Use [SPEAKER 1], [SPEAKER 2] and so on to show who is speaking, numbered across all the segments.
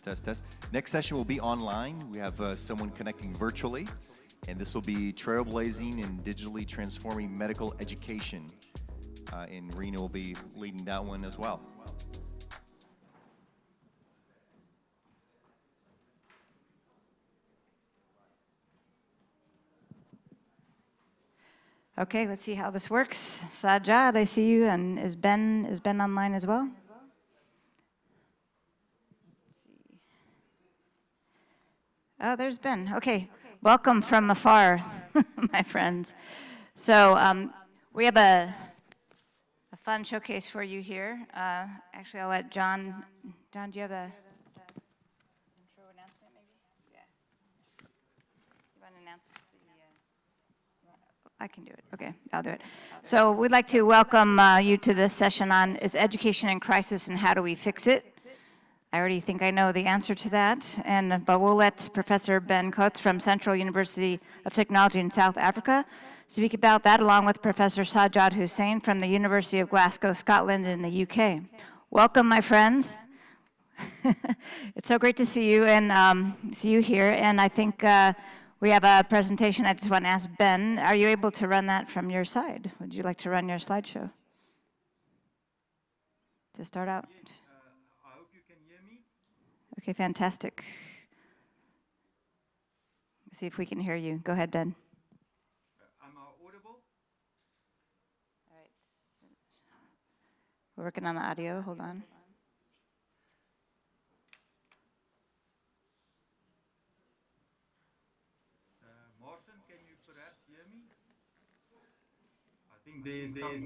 [SPEAKER 1] test. Next session will be online. We have someone connecting virtually, and this will be trailblazing and digitally transforming medical education. And Renah will be leading that one as well.
[SPEAKER 2] Okay, let's see how this works. Sajjad, I see you, and is Ben online as well? Let's see. Oh, there's Ben. Okay, welcome from afar, my friends. So we have a fun showcase for you here. Actually, I'll let John. John, do you have the intro announcement, maybe? Yeah. You want to announce? I can do it. Okay, I'll do it. So we'd like to welcome you to this session on Is Education in Crisis and How Do We Fix It? I already think I know the answer to that, but we'll let Professor Ben Kotze from Central University of Technology in South Africa speak about that, along with Professor Sajjad Hussain from the University of Glasgow, Scotland in the UK. Welcome, my friends. It's so great to see you and see you here, and I think we have a presentation. I just want to ask Ben, are you able to run that from your side? Would you like to run your slideshow? To start out?
[SPEAKER 3] Yes, I hope you can hear me.
[SPEAKER 2] Okay, fantastic. Let's see if we can hear you. Go ahead, Ben.
[SPEAKER 3] Am I audible?
[SPEAKER 2] All right. We're working on the audio. Hold on.
[SPEAKER 3] Martin, can you perhaps hear me? I think there's some.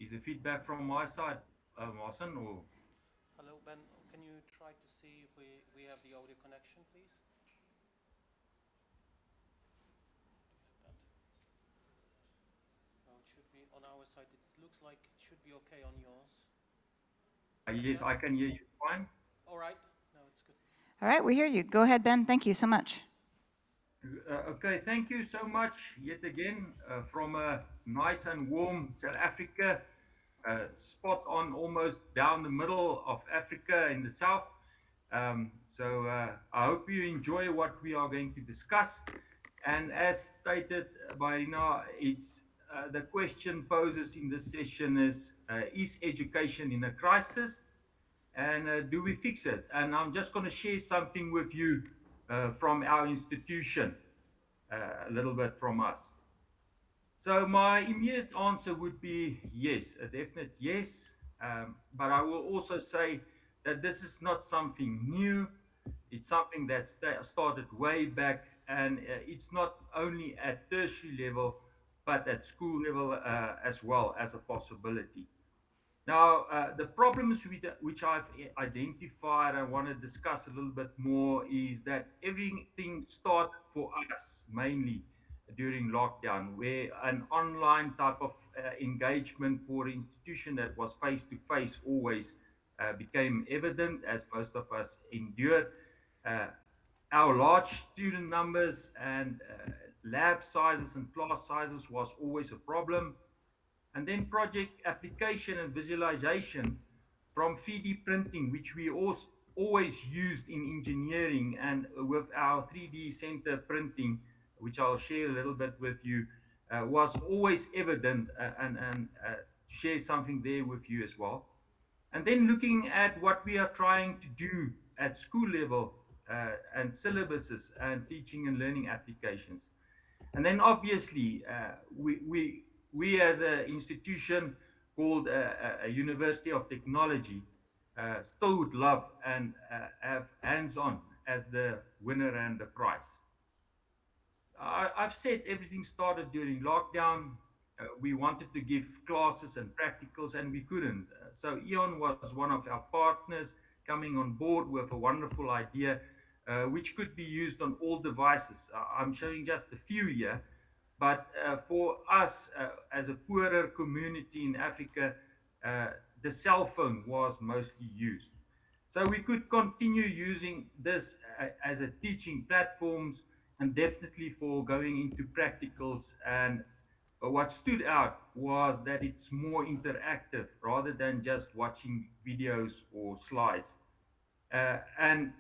[SPEAKER 3] Is the feedback from my side, Martin, or?
[SPEAKER 4] Hello, Ben. Can you try to see if we have the audio connection, please? No, it should be on our side. It looks like it should be okay on yours.
[SPEAKER 3] Yes, I can hear you fine.
[SPEAKER 4] All right. No, it's good.
[SPEAKER 2] All right, we hear you. Go ahead, Ben. Thank you so much.
[SPEAKER 3] Okay, thank you so much yet again from a nice and warm South Africa, spot on almost down the middle of Africa in the south. So I hope you enjoy what we are going to discuss. And as stated by Renah, it's the question poses in this session is education in a crisis? And do we fix it? And I'm just going to share something with you from our institution, a little bit from us. So my immediate answer would be yes, a definite yes. But I will also say that this is not something new. It's something that started way back, and it's not only at tertiary level, but at school level as well as a possibility. Now, the problems which I've identified, I want to discuss a little bit more, is that everything started for us mainly during lockdown, where an online type of engagement for an institution that was face to face always became evident as most of us endured. Uh, our large student numbers and lab sizes and class sizes was always a problem. And then project application and visualization from 3D printing, which we also always used in engineering, and with our 3D center printing, which I'll share a little bit with you, was always evident, and share something there with you as well. And then looking at what we are trying to do at school level, and syllabuses and teaching and learning applications. And then obviously, we as an institution called a University of Technology still would love and have hands-on as the winner and the prize. I've said everything started during lockdown. We wanted to give classes and practicals, and we couldn't. So EON was one of our partners coming on board with a wonderful idea, which could be used on all devices. I'm showing just a few here, but for us as a poorer community in Africa, the cell phone was mostly used. So we could continue using this as a teaching platforms, and definitely for going into practicals and what stood out was that it's more interactive rather than just watching videos or slides. And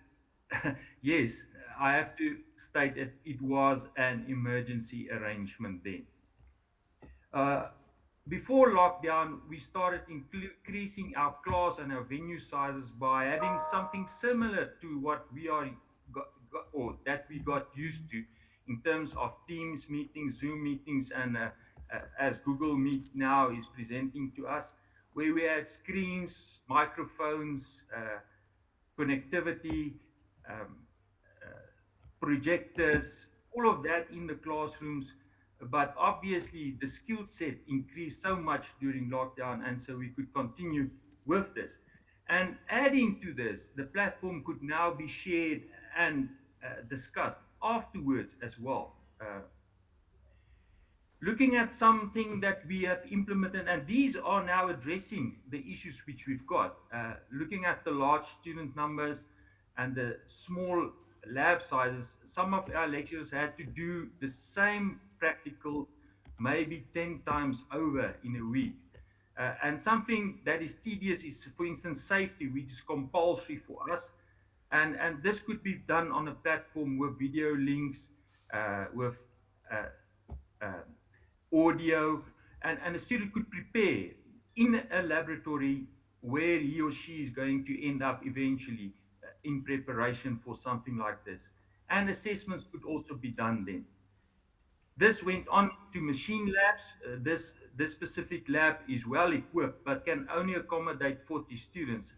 [SPEAKER 3] yes, I have to state that it was an emergency arrangement then. Uh, Before lockdown, we started increasing our class and our venue sizes by having something similar to what we are or that we got used to in terms of Teams meetings, Zoom meetings, and as Google Meet now is presenting to us, where we had screens, microphones, connectivity, um, uh, projectors, all of that in the classrooms. But obviously, the skill set increased so much during lockdown, and so we could continue with this. And adding to this, the platform could now be shared and discussed afterwards as well. Looking at something that we have implemented, and these are now addressing the issues which we've got. Looking at the large student numbers and the small lab sizes, some of our lecturers had to do the same practicals maybe 10 times over in a week. And something that is tedious is, for instance, safety, which is compulsory for us. And this could be done on a platform with video links, with uh, uh, audio, and a student could prepare in a laboratory where he or she is going to end up eventually in preparation for something like this. And assessments could also be done then. This went on to machine labs. This specific lab is well equipped but can only accommodate 40 students.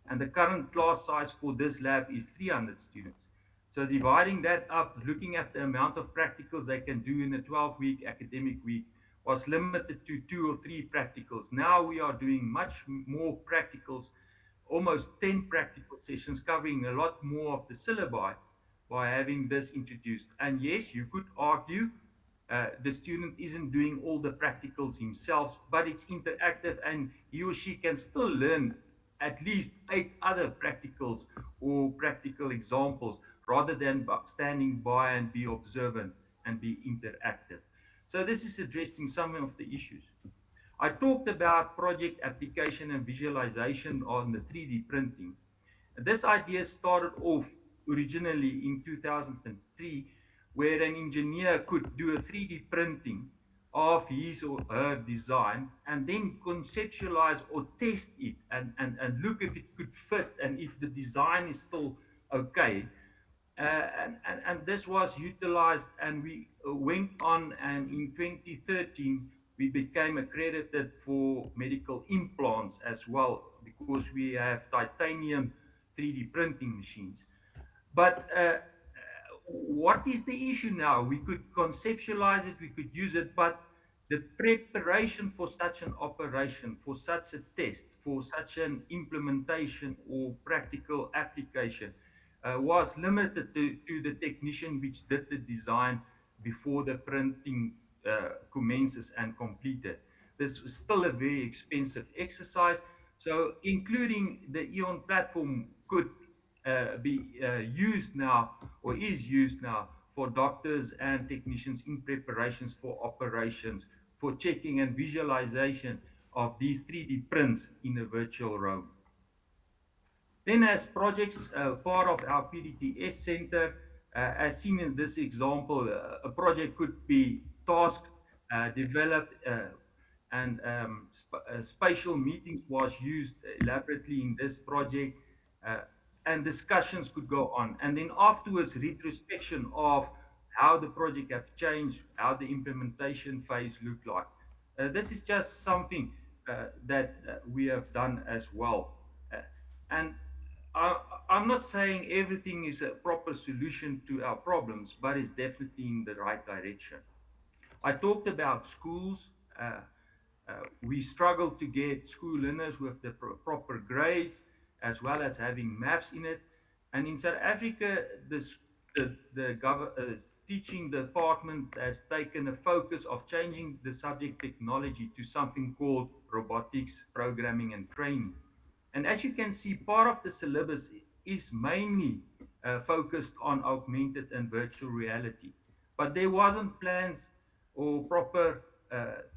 [SPEAKER 3] And the current class size for this lab is 300 students. So dividing that up, looking at the amount of practicals they can do in a 12-week academic week was limited to 2 or 3 practicals. Now we are doing much more practicals, almost 10 practical sessions covering a lot more of the syllabi by having this introduced. And yes, you could argue the student isn't doing all the practicals himself, but it's interactive and he or she can still learn at least 8 other practicals or practical examples rather than standing by and be observant and be interactive. So this is addressing some of the issues. I talked about project application and visualization on the 3D printing. This idea started off originally in 2003, where an engineer could do a 3D printing of his or her design and then conceptualize or test it and look if it could fit and if the design is still okay. And this was utilized, and we went on, and in 2013 we became accredited for medical implants as well because we have titanium 3D printing machines. But what is the issue now? We could conceptualize it, we could use it, but the preparation for such an operation, for such a test, for such an implementation or practical application was limited to the technician which did the design before the printing commences and completed. This is still a very expensive exercise. So including the EON platform could be used now or is used now for doctors and technicians in preparations for operations, for checking and visualization of these 3D prints in a virtual room. Then as projects, part of our PDTS center, as seen in this example, a project could be tasked, developed, and spatial meetings was used elaborately in this project, uh, and discussions could go on. And then afterwards, retrospection of how the project have changed, how the implementation phase looked like. This is just something that we have done as well. And I, I'm not saying everything is a proper solution to our problems, but it's definitely in the right direction. I talked about schools. We struggle to get school learners with the proper grades, as well as having maths in it. And in South Africa, the teaching department has taken a focus of changing the subject technology to something called robotics, programming, and training. And as you can see, part of the syllabus is mainly focused on augmented and virtual reality. But there wasn't plans or proper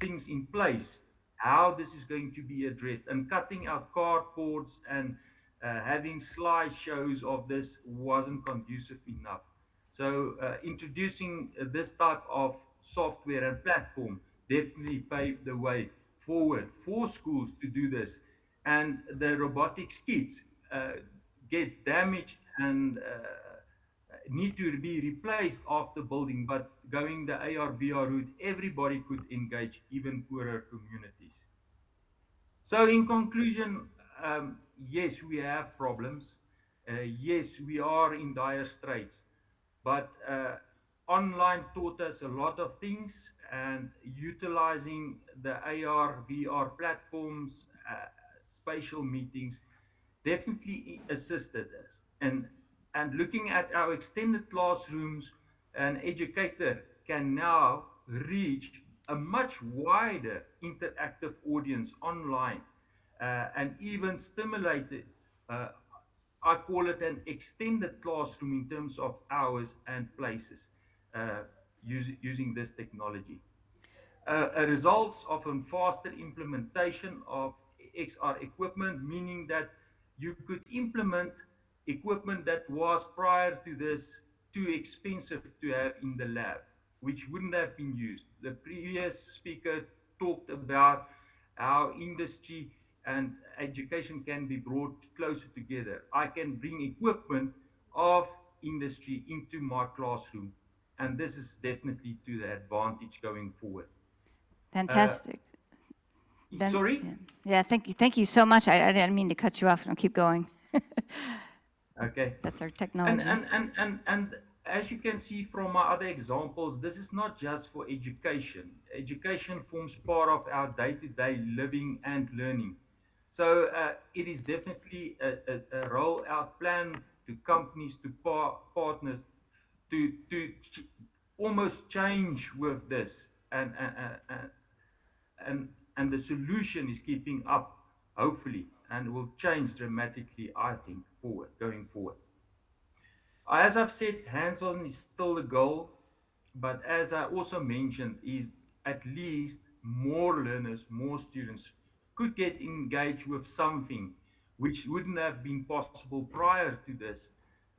[SPEAKER 3] things in place, how this is going to be addressed, and cutting out cardboards and having slideshows of this wasn't conducive enough. So introducing this type of software and platform definitely paved the way forward for schools to do this. And the robotics kits gets damaged and need to be replaced after building, but going the AR VR route, everybody could engage, even poorer communities. So in conclusion, yes, we have problems. Yes, we are in dire straits, but online taught us a lot of things, and utilizing the AR, VR platforms, spatial meetings definitely assisted us. And looking at our extended classrooms, an educator can now reach a much wider interactive audience online and even stimulate it. Uh, I call it an extended classroom in terms of hours and places uh, using this technology. A results of a faster implementation of XR equipment, meaning that you could implement equipment that was prior to this too expensive to have in the lab, which wouldn't have been used. The previous speaker talked about how industry and education can be brought closer together. I can bring equipment of industry into my classroom, and this is definitely to the advantage going forward. Uh,
[SPEAKER 2] Fantastic.
[SPEAKER 3] Sorry?
[SPEAKER 2] Yeah. Yeah, thank you so much. I didn't mean to cut you off. I'll keep going.
[SPEAKER 3] Okay.
[SPEAKER 2] That's our
[SPEAKER 3] And,
[SPEAKER 2] technology.
[SPEAKER 3] and as you can see from my other examples, this is not just for education. Education forms part of our day-to-day living and learning. So it is definitely a roll-out plan to companies, to partners, to almost change with this. And and the solution is keeping up, hopefully, and will change dramatically, I think, going forward. As I've said, hands-on is still the goal, but as I also mentioned, is at least more learners, more students could get engaged with something which wouldn't have been possible prior to this.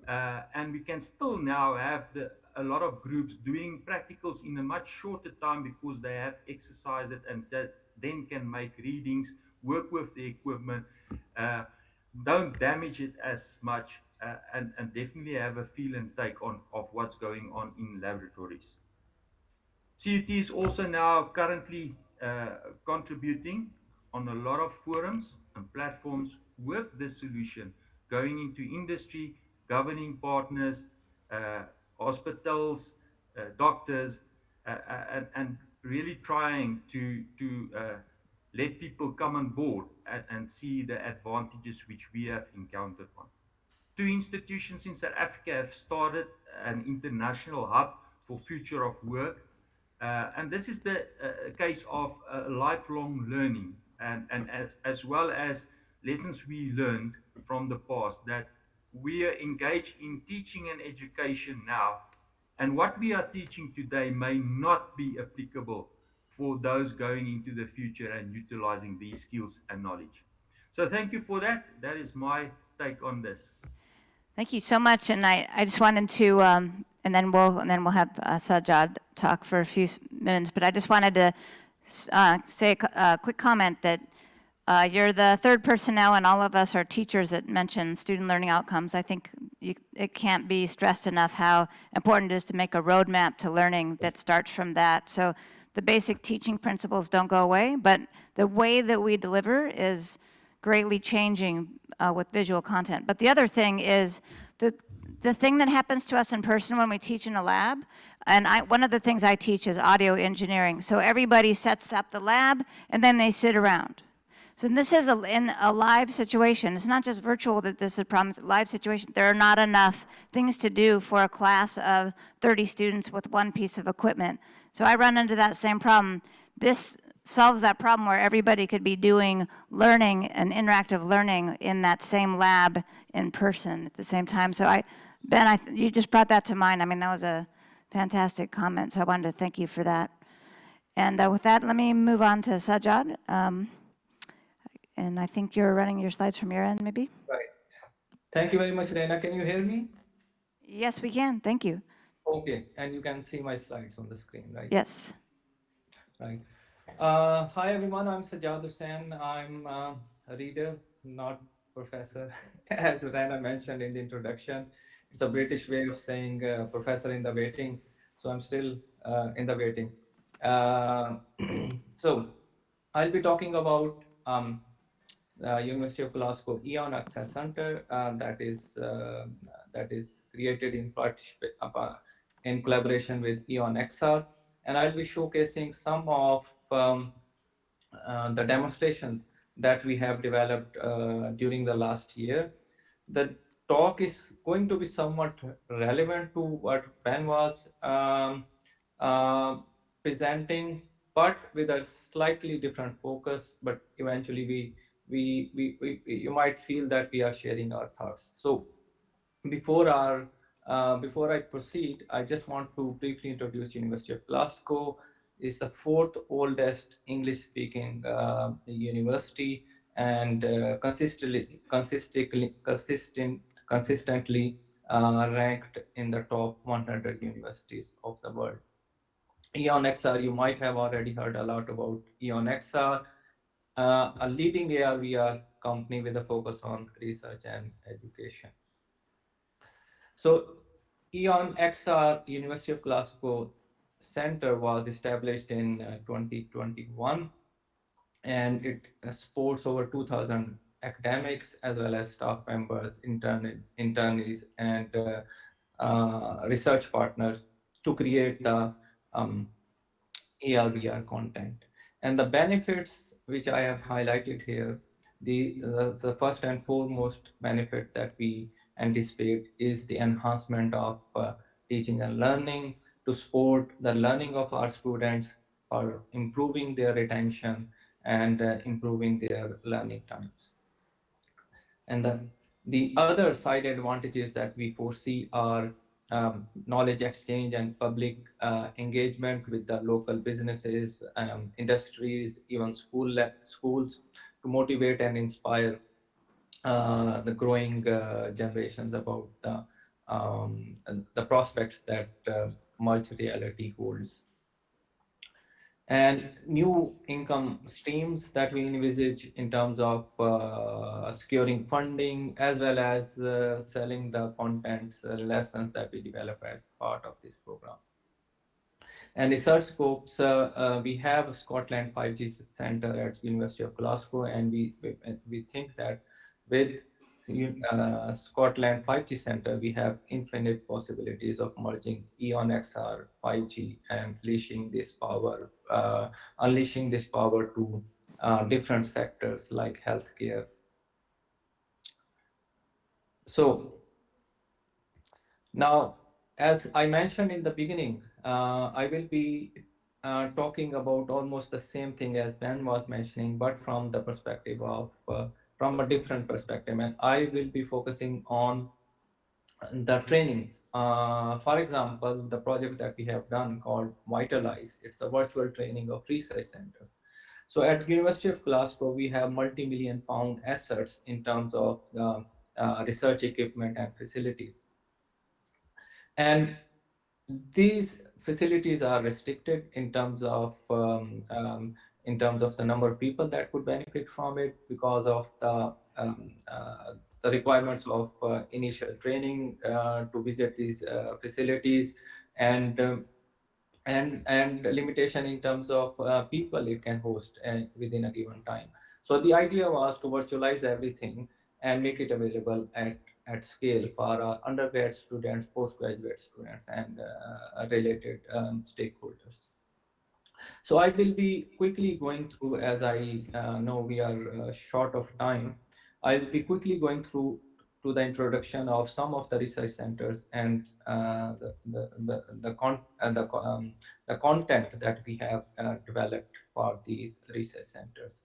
[SPEAKER 3] And we can still now have a lot of groups doing practicals in a much shorter time because they have exercised it and then can make readings, work with the equipment, uh, don't damage it as much, and definitely have a feel and take on of what's going on in laboratories. CUT is also now currently contributing on a lot of forums and platforms with this solution, going into industry, governing partners, uh, hospitals, doctors, and really trying to let people come on board and see the advantages which we have encountered on. Two institutions in South Africa have started an international hub for future of work. And this is the case of lifelong learning, and as well as lessons we learned from the past, that we are engaged in teaching and education now. And what we are teaching today may not be applicable for those going into the future and utilizing these skills and knowledge. So thank you for that. That is my take on this.
[SPEAKER 2] Thank you so much. And I just wanted to, and then we'll have Sajjad talk for a few minutes. But I just wanted to say a quick comment that you're the third person now, and all of us are teachers that mention student learning outcomes. I think it can't be stressed enough how important it is to make a roadmap to learning that starts from that. So the basic teaching principles don't go away, but the way that we deliver is greatly changing with visual content. But the other thing is the thing that happens to us in person when we teach in a lab, and one of the things I teach is audio engineering. So everybody sets up the lab, and then they sit around. So this is in a live situation. It's not just virtual that this is a problem, it's a live situation. There are not enough things to do for a class of 30 students with one piece of equipment. So I run into that same problem. This solves that problem where everybody could be doing learning and interactive learning in that same lab in person at the same time. So Ben, you just brought that to mind. I mean, that was a fantastic comment, so I wanted to thank you for that. And with that, let me move on to Sajjad. And I think you're running your slides from your end, maybe?
[SPEAKER 5] Right. Thank you very much, Renah. Can you hear me?
[SPEAKER 2] Yes, we can. Thank you.
[SPEAKER 5] Okay, and you can see my slides on the screen, right?
[SPEAKER 2] Yes.
[SPEAKER 5] Right. Hi, everyone. I'm Sajjad Hussain. I'm a reader, not professor, as Renah mentioned in the introduction. It's a British way of saying professor in the waiting. So I'm still in the waiting. Uh, so I'll be talking about University of Glasgow EON Access Center that is created in collaboration with EON XR, and I'll be showcasing some of the demonstrations that we have developed during the last year. The talk is going to be somewhat relevant to what Ben was uh, presenting, but with a slightly different focus. But eventually, you might feel that we are sharing our thoughts. So before I proceed, I just want to briefly introduce University of Glasgow. It's the fourth oldest English-speaking university, and consistently ranked in the top 100 universities of the world. EON XR, you might have already heard a lot about EON XR, a leading AR/VR company with a focus on research and education. So EON XR University of Glasgow Center was established in 2021, and it supports over 2,000 academics as well as staff members, internees, and research partners to create the AR/VR content. And the benefits which I have highlighted here, the first and foremost benefit that we anticipate is the enhancement of teaching and learning to support the learning of our students, or improving their retention and improving their learning times. And the other side advantages that we foresee are knowledge exchange and public engagement with the local businesses, industries, even schools, to motivate and inspire the growing generations about the prospects that merged reality holds. And new income streams that we envisage in terms of securing funding, as well as selling the contents, lessons that we develop as part of this program. And research scopes, we have Scotland 5G Center at University of Glasgow, and we think that with Scotland 5G Center, we have infinite possibilities of merging EON XR 5G and unleashing this power to different sectors like healthcare. So now, as I mentioned in the beginning, I will be talking about almost the same thing as Ben was mentioning, but from the perspective of from a different perspective, and I will be focusing on the trainings. For example, the project that we have done called Vitalize, it's a virtual training of research centers. So at University of Glasgow, we have multi-million pound assets in terms of research equipment and facilities. And these facilities are restricted in terms of the number of people that would benefit from it, because of the requirements of initial training to visit these facilities, and limitation in terms of people it can host within a given time. So the idea was to virtualize everything and make it available at scale for undergrad students, postgraduate students, and related stakeholders. So I will be quickly going through, as I know we are short of time, I will be quickly going through to the introduction of some of the research centers and the content that we have developed for these research centers.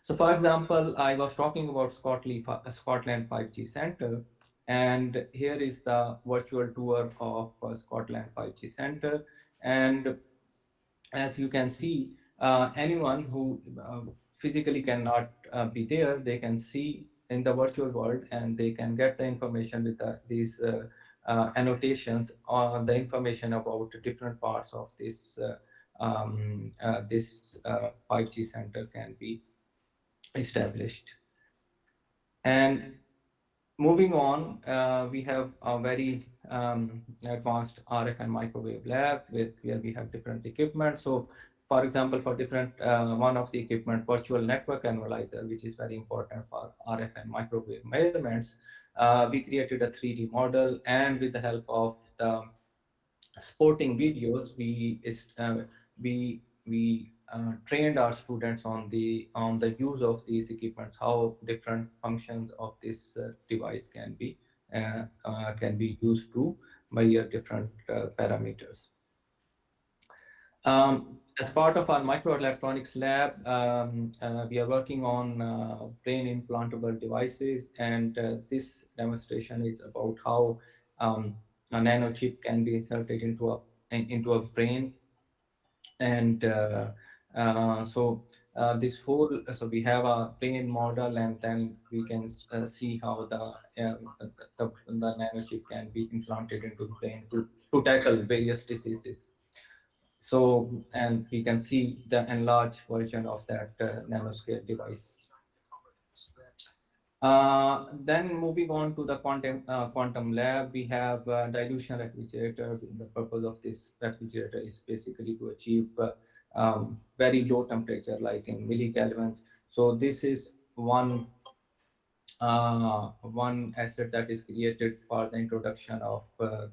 [SPEAKER 5] So for example, I was talking about Scotland 5G Center, and here is the virtual tour of Scotland 5G Center. And as you can see, anyone who physically cannot be there, they can see in the virtual world, and they can get the information with these annotations or the information about different parts of this 5G center can be established. And moving on, we have a very advanced RF and microwave lab with where we have different equipment. So, for example, for different one of the equipment, virtual network analyzer, which is very important for RF and microwave measurements, we created a 3D model, and with the help of the sporting videos, we trained our students on the use of these equipments, how different functions of this device can be used to measure different parameters. As part of our microelectronics lab, we are working on brain implantable devices, and this demonstration is about how a nano chip can be inserted into a brain. And this whole, so we have a brain model, and then we can see how the nano chip can be implanted into the brain to tackle various diseases. So, and we can see the enlarged version of that nanoscale device. Then moving on to the quantum lab, we have dilution refrigerator. The purpose of this refrigerator is basically to achieve very low temperature, like in millikelvins. So this is one asset that is created for the introduction of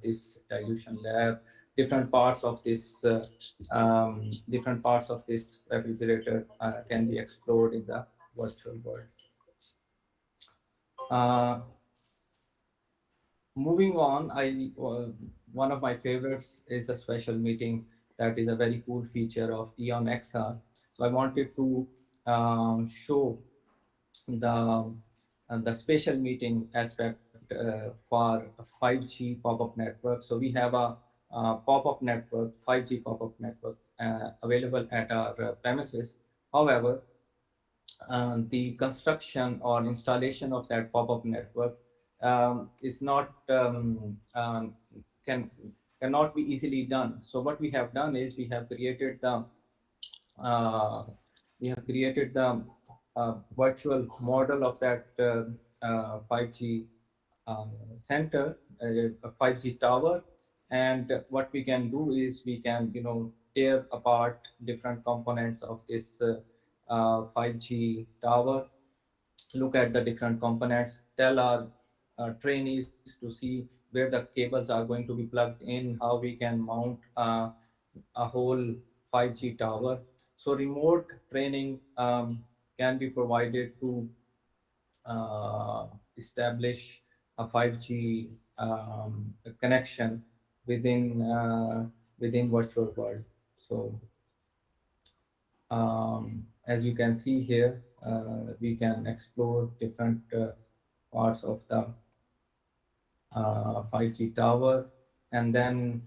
[SPEAKER 5] this dilution lab. Different parts of this refrigerator can be explored in the virtual world. Moving on, one of my favorites is a special meeting that is a very cool feature of EON XR. So I wanted to show the special meeting aspect for a 5G pop-up network. So we have a pop-up network, 5G pop-up network available at our premises. However, the construction or installation of that pop-up network is not cannot be easily done. So what we have done is uh, we have created the virtual model of that 5G center, a 5G tower. And what we can do is we can, tear apart different components of this 5G tower, look at the different components, tell our trainees to see where the cables are going to be plugged in, how we can mount a whole 5G tower. So remote training can be provided to establish a 5G connection within virtual world. So as you can see here, we can explore different parts of the 5G tower. And then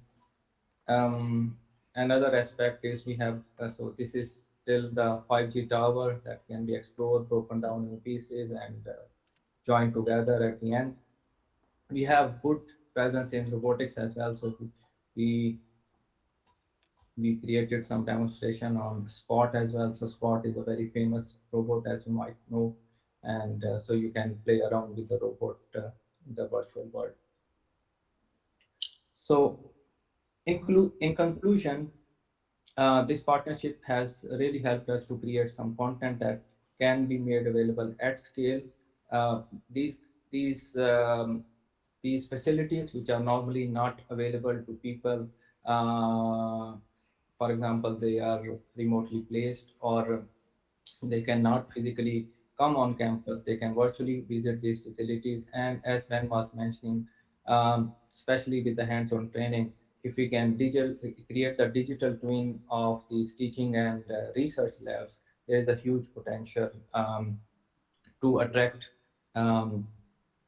[SPEAKER 5] another aspect is we have, so this is still the 5G tower that can be explored, broken down in pieces, and joined together at the end. We have good presence in robotics as well. So we we created some demonstration on Spot as well. So Spot is a very famous robot, as you might know, and so you can play around with the robot in the virtual world. So in conclusion, this partnership has really helped us to create some content that can be made available at scale. Uh, these these these facilities, which are normally not available to people, uh, for example, they are remotely placed, or they cannot physically come on campus. They can virtually visit these facilities. And as Ben was mentioning, especially with the hands-on training, if we can create the digital twin of these teaching and research labs, there is a huge potential to attract um,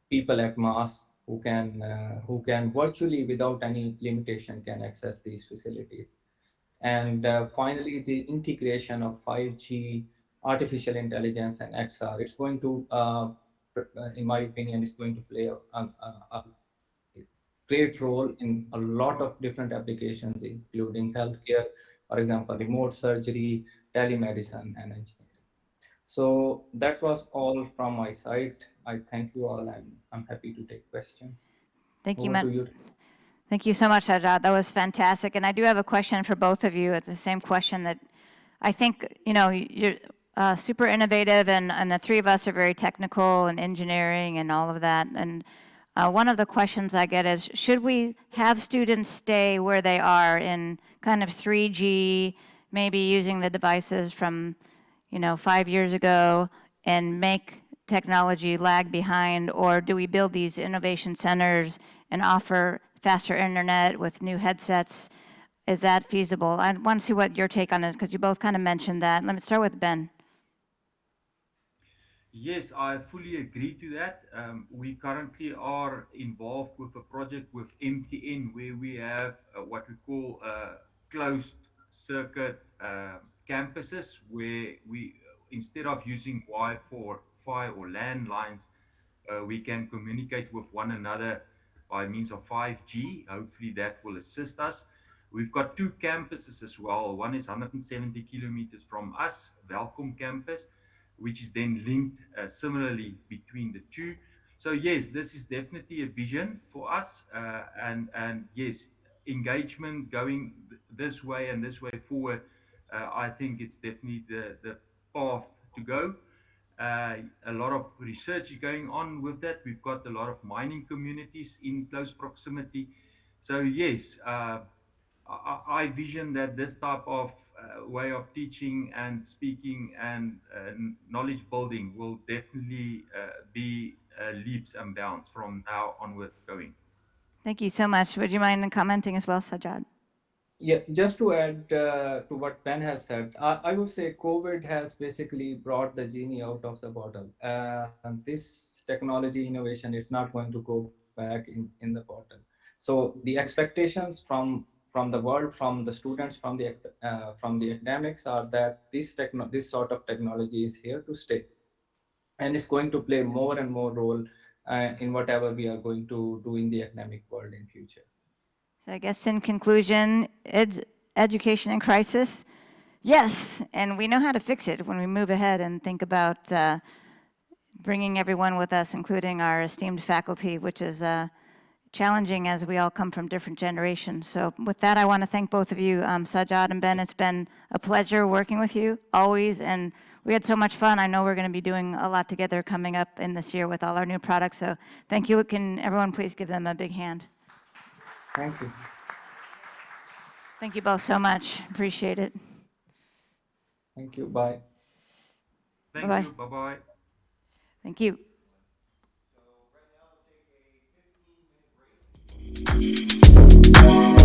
[SPEAKER 5] people at mass who can virtually, without any limitation, can access these facilities. And finally, the integration of 5G, artificial intelligence, and XR. It's going to, in my opinion, it's going to play a great role in a lot of different applications, including healthcare, for example, remote surgery, telemedicine, and engineering. So that was all from my side. I thank you all, and I'm happy to take questions.
[SPEAKER 2] Thank you,
[SPEAKER 5] Over to you.
[SPEAKER 2] Thank you so much, Sajjad. That was fantastic. And I do have a question for both of you. It's the same question that I think, you're super innovative, and the three of us are very technical and engineering and all of that. And one of the questions I get is, should we have students stay where they are in kind of 3G, maybe using the devices from, 5 years ago, and make technology lag behind, or do we build these innovation centers and offer faster internet with new headsets? Is that feasible? I want to see what your take on it is, because you both kind of mentioned that. Let me start with Ben.
[SPEAKER 3] Yes, I fully agree to that. We currently are involved with a project with MTN where we have what we call closed circuit campuses where we, instead of using Wi-Fi or landlines, we can communicate with one another by means of 5G. Hopefully, that will assist us. We've got two campuses as well. One is 170 kilometers from us, Welkom campus, which is then linked similarly between the two. So yes, this is definitely a vision for us, and yes, engagement going this way and this way forward. I think it's definitely the path to go. A lot of research is going on with that. We've got a lot of mining communities in close proximity. So yes, I vision that this type of way of teaching and speaking and knowledge building will definitely be leaps and bounds from now onward going.
[SPEAKER 2] Thank you so much. Would you mind commenting as well, Sajjad?
[SPEAKER 5] Yeah, just to add to what Ben has said, I would say COVID has basically brought the genie out of the bottle. And this technology innovation is not going to go back in the bottle. So the expectations from the world, from the students, from the academics are that this sort of technology is here to stay, and it's going to play more and more role in whatever we are going to do in the academic world in future.
[SPEAKER 2] So I guess in conclusion, education in crisis, yes, and we know how to fix it when we move ahead and think about bringing everyone with us, including our esteemed faculty, which is challenging as we all come from different generations. So with that, I want to thank both of you, Sajjad and Ben. It's been a pleasure working with you always, and we had so much fun. I know we're going to be doing a lot together coming up in this year with all our new products. So thank you. Can everyone please give them a big hand?
[SPEAKER 5] Thank you.
[SPEAKER 2] Thank you both so much. Appreciate it.
[SPEAKER 5] Thank you. Bye.
[SPEAKER 3] Thank
[SPEAKER 2] Bye-bye.
[SPEAKER 3] you. Bye-bye.
[SPEAKER 2] Thank you.
[SPEAKER 1] So right now we'll take a 15-minute break.